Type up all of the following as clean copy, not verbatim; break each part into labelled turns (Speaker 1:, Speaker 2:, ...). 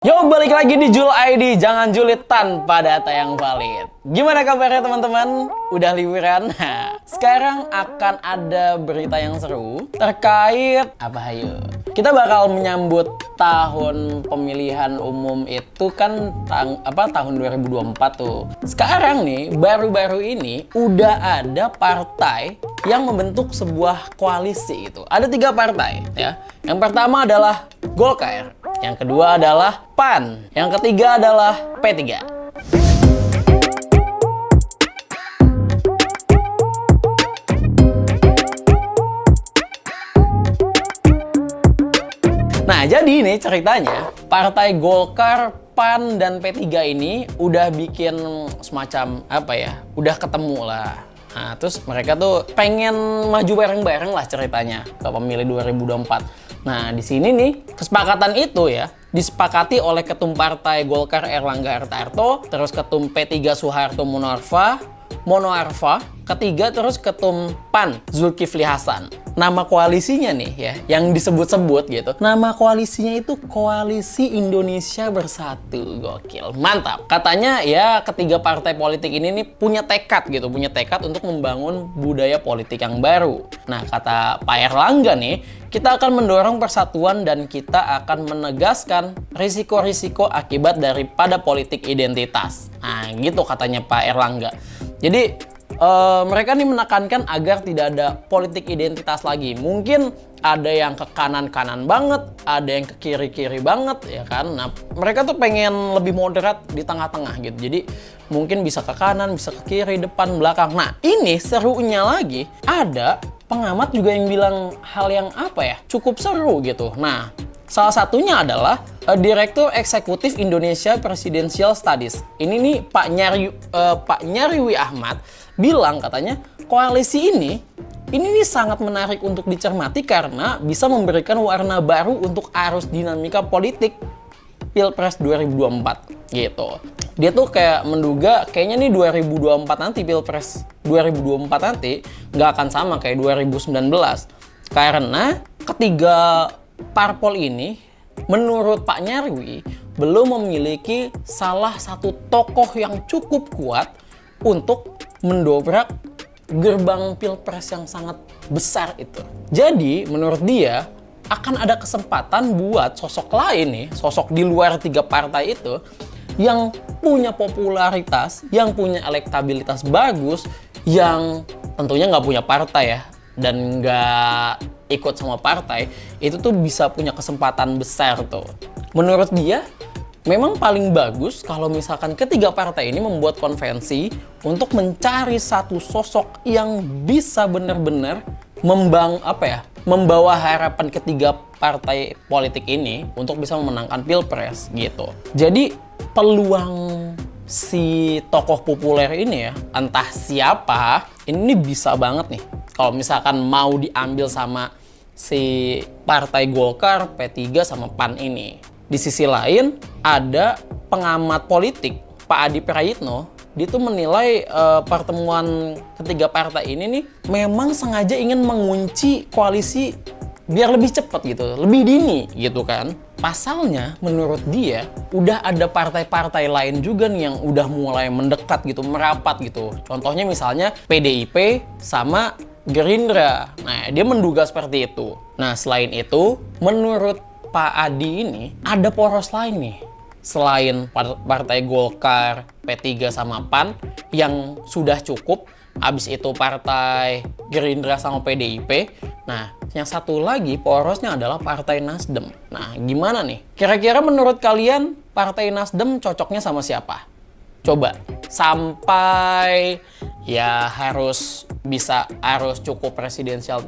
Speaker 1: Yo, balik lagi di Jul ID, jangan julid tanpa data yang valid. Gimana kabarnya teman-teman? Udah liburan? Nah, sekarang akan ada berita yang seru terkait apa ayo? Kita bakal menyambut tahun pemilihan umum itu kan tahun 2024 tuh. Sekarang nih, baru-baru ini udah ada partai yang membentuk sebuah koalisi itu. Ada 3 partai ya. Yang pertama adalah Golkar. Yang kedua adalah PAN. Yang ketiga adalah P3. Nah, jadi ini ceritanya, Partai Golkar, PAN, dan P3 ini udah bikin semacam apa ya, udah ketemu lah. Nah, terus mereka tuh pengen maju bareng-bareng lah ceritanya ke pemilu 2024. Nah, di sini nih, kesepakatan itu ya, disepakati oleh Ketum Partai Golkar Erlangga Hartarto, terus Ketum P3 Soeharto Monoarfa, ketiga terus Ketum PAN Zulkifli Hasan. Nama koalisinya nih ya, yang disebut-sebut gitu. Nama koalisinya itu Koalisi Indonesia Bersatu. Gokil, mantap. Katanya ya ketiga partai politik ini nih punya tekad gitu, punya tekad untuk membangun budaya politik yang baru. Nah, kata Pak Erlangga nih, kita akan mendorong persatuan dan kita akan menegaskan risiko-risiko akibat daripada politik identitas. Nah, gitu katanya Pak Erlangga. Jadi mereka nih menekankan agar tidak ada politik identitas lagi. Mungkin ada yang ke kanan-kanan banget, ada yang ke kiri-kiri banget, ya kan? Nah, mereka tuh pengen lebih moderat di tengah-tengah gitu. Jadi mungkin bisa ke kanan, bisa ke kiri, depan, belakang. Nah, ini serunya lagi, ada pengamat juga yang bilang hal yang apa ya, cukup seru gitu. Nah, salah satunya adalah Direktur Eksekutif Indonesia Presidential Studies. Ini nih Pak Nyarwi Ahmad bilang katanya koalisi ini nih sangat menarik untuk dicermati karena bisa memberikan warna baru untuk arus dinamika politik Pilpres 2024 gitu. Dia tuh kayak menduga kayaknya nih 2024 nanti Pilpres 2024 nanti nggak akan sama kayak 2019 karena ketiga parpol ini menurut Pak Nyarwi belum memiliki salah satu tokoh yang cukup kuat untuk mendobrak gerbang Pilpres yang sangat besar itu. Jadi menurut dia akan ada kesempatan buat sosok lain nih, sosok di luar 3 partai itu yang punya popularitas, yang punya elektabilitas bagus, yang tentunya nggak punya partai ya, dan nggak ikut sama partai, itu tuh bisa punya kesempatan besar tuh. Menurut dia, memang paling bagus kalau misalkan ketiga partai ini membuat konvensi untuk mencari satu sosok yang bisa benar-benar membawa harapan ketiga partai politik ini untuk bisa memenangkan Pilpres gitu. Jadi peluang si tokoh populer ini ya, entah siapa, ini bisa banget nih kalau misalkan mau diambil sama si Partai Golkar, P3 sama PAN ini. Di sisi lain, ada pengamat politik, Pak Adi Prayitno, dia tuh menilai pertemuan ketiga partai ini nih memang sengaja ingin mengunci koalisi biar lebih cepat gitu, lebih dini gitu kan. Pasalnya, menurut dia, udah ada partai-partai lain juga nih yang udah mulai mendekat gitu, merapat gitu. Contohnya misalnya PDIP sama Gerindra. Nah, dia menduga seperti itu. Nah, selain itu, menurut Pak Adi ini, ada poros lain nih. Selain Partai Golkar, P3 sama PAN yang sudah cukup, habis itu Partai Gerindra sama PDIP. Nah, yang satu lagi porosnya adalah Partai Nasdem. Nah, gimana nih? Kira-kira menurut kalian Partai Nasdem cocoknya sama siapa? Coba, sampai ya harus cukup presidensial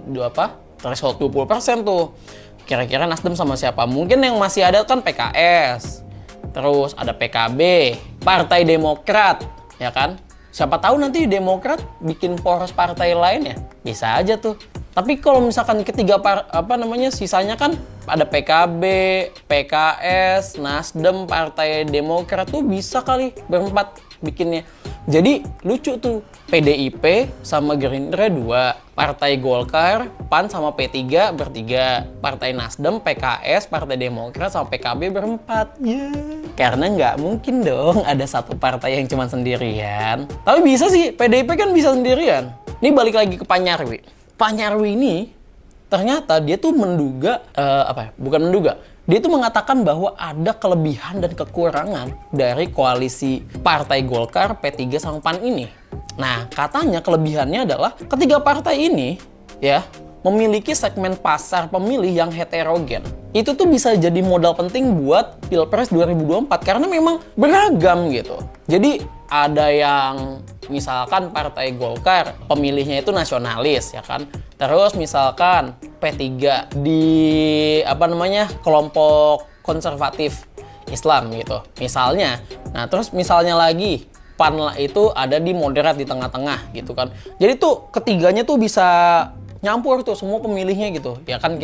Speaker 1: threshold 20% tuh. Kira-kira Nasdem sama siapa? Mungkin yang masih ada kan PKS, terus ada PKB, Partai Demokrat, ya kan? Siapa tahu nanti Demokrat bikin poros partai lain ya, bisa aja tuh. Tapi kalau misalkan ketiga sisanya kan ada PKB, PKS, Nasdem, Partai Demokrat tuh bisa kali berempat bikinnya. Jadi lucu tuh, PDIP sama Gerindra 2, Partai Golkar, PAN sama P3 bertiga, Partai Nasdem, PKS, Partai Demokrat sama PKB berempat. Karena nggak mungkin dong ada satu partai yang cuma sendirian. Tapi bisa sih, PDIP kan bisa sendirian. Ini balik lagi ke Pak Nyarwi. Pak Nyarwi ini ternyata dia tuh menduga, bukan menduga, dia tuh mengatakan bahwa ada kelebihan dan kekurangan dari koalisi Partai Golkar, P3 sama PAN ini. Nah, katanya kelebihannya adalah ketiga partai ini ya memiliki segmen pasar pemilih yang heterogen. Itu tuh bisa jadi modal penting buat Pilpres 2024 karena memang beragam gitu. Jadi ada yang misalkan Partai Golkar pemilihnya itu nasionalis ya kan. Terus misalkan P3 di kelompok konservatif Islam gitu. Misalnya. Nah, terus misalnya lagi PAN itu ada di moderat di tengah-tengah gitu kan. Jadi tuh ketiganya tuh bisa nyampur tuh semua pemilihnya gitu. Ya kan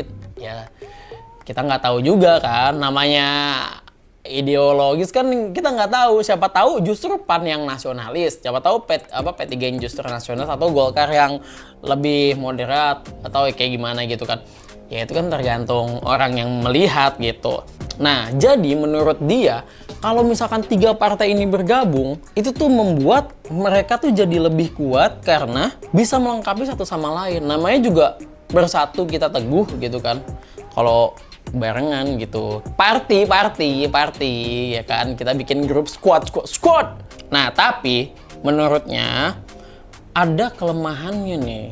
Speaker 1: kita nggak tahu juga kan, namanya ideologis kan kita nggak tahu. Siapa tahu justru PAN yang nasionalis, siapa tahu P3 yang justru nasionalis, atau Golkar yang lebih moderat atau kayak gimana gitu kan. Ya itu kan tergantung orang yang melihat gitu. Nah, jadi menurut dia kalau misalkan tiga partai ini bergabung, itu tuh membuat mereka tuh jadi lebih kuat karena bisa melengkapi satu sama lain. Namanya juga bersatu kita teguh gitu kan. Kalau barengan gitu. Party ya kan. Kita bikin grup squad. Nah, tapi menurutnya ada kelemahannya nih.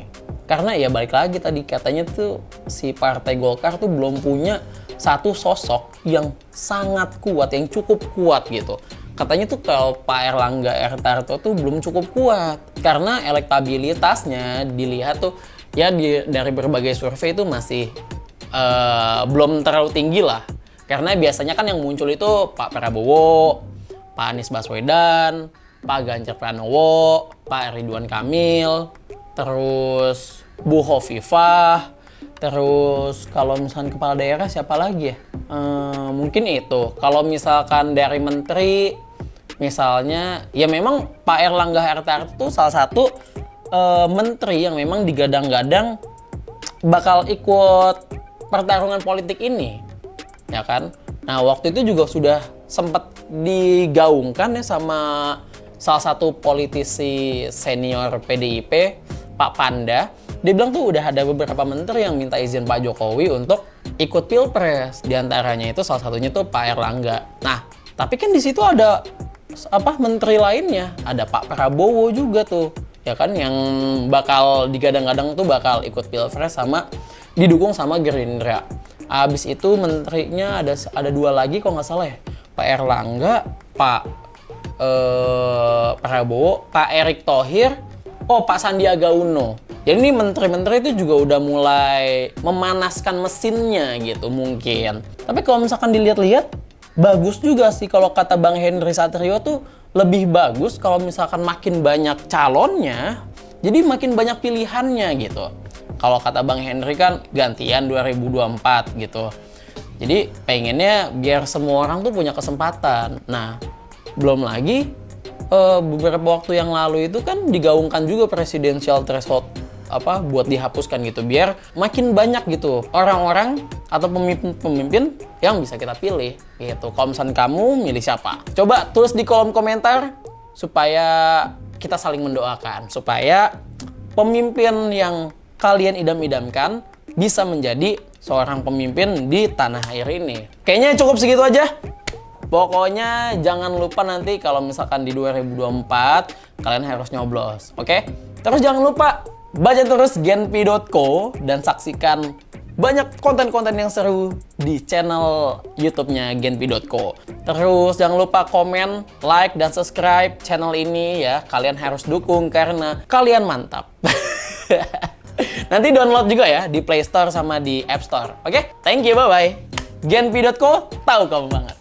Speaker 1: Karena ya balik lagi tadi katanya tuh si Partai Golkar tuh belum punya satu sosok yang sangat kuat, yang cukup kuat gitu. Katanya tuh kalau Pak Erlangga Ertarto tuh belum cukup kuat karena elektabilitasnya dilihat tuh ya dari berbagai survei itu masih belum terlalu tinggi lah. Karena biasanya kan yang muncul itu Pak Prabowo, Pak Anies Baswedan, Pak Ganjar Pranowo, Pak Ridwan Kamil, terus Bu Hovifah, terus kalau misalkan kepala daerah siapa lagi ya? Mungkin itu. Kalau misalkan dari menteri, misalnya ya memang Pak Erlangga Hartarto itu salah satu menteri yang memang digadang-gadang bakal ikut pertarungan politik ini, ya kan? Nah, waktu itu juga sudah sempat digaungkan ya sama salah satu politisi senior PDIP, Pak Panda. Dia bilang tuh udah ada beberapa menteri yang minta izin Pak Jokowi untuk ikut Pilpres. Di antaranya itu salah satunya tuh Pak Erlangga. Nah, tapi kan di situ ada menteri lainnya, ada Pak Prabowo juga tuh, ya kan, yang bakal digadang-gadang tuh bakal ikut Pilpres sama didukung sama Gerindra. Abis itu menterinya ada dua lagi kok nggak salah ya, Pak Erlangga, Pak Prabowo, Pak Erick Thohir, Pak Sandiaga Uno. Jadi ini menteri-menteri itu juga udah mulai memanaskan mesinnya gitu mungkin. Tapi kalau misalkan dilihat-lihat, bagus juga sih kalau kata Bang Henry Satrio tuh lebih bagus kalau misalkan makin banyak calonnya, jadi makin banyak pilihannya gitu. Kalau kata Bang Henry kan gantian 2024 gitu. Jadi pengennya biar semua orang tuh punya kesempatan. Nah, belum lagi beberapa waktu yang lalu itu kan digaungkan juga presidensial threshold buat dihapuskan gitu, biar makin banyak gitu orang-orang atau pemimpin yang bisa kita pilih gitu. Kalau misalnya kamu milih siapa, coba tulis di kolom komentar supaya kita saling mendoakan supaya pemimpin yang kalian idam-idamkan bisa menjadi seorang pemimpin di tanah air ini. Kayaknya cukup segitu aja. Pokoknya jangan lupa nanti kalau misalkan di 2024 kalian harus nyoblos, oke? Terus jangan lupa baca terus genpi.co dan saksikan banyak konten-konten yang seru di channel YouTube-nya genpi.co. Terus jangan lupa komen, like, dan subscribe channel ini ya. Kalian harus dukung karena kalian mantap. Nanti download juga ya di Play Store sama di App Store. Oke? Thank you, bye-bye. Genpi.co, tahu kamu banget.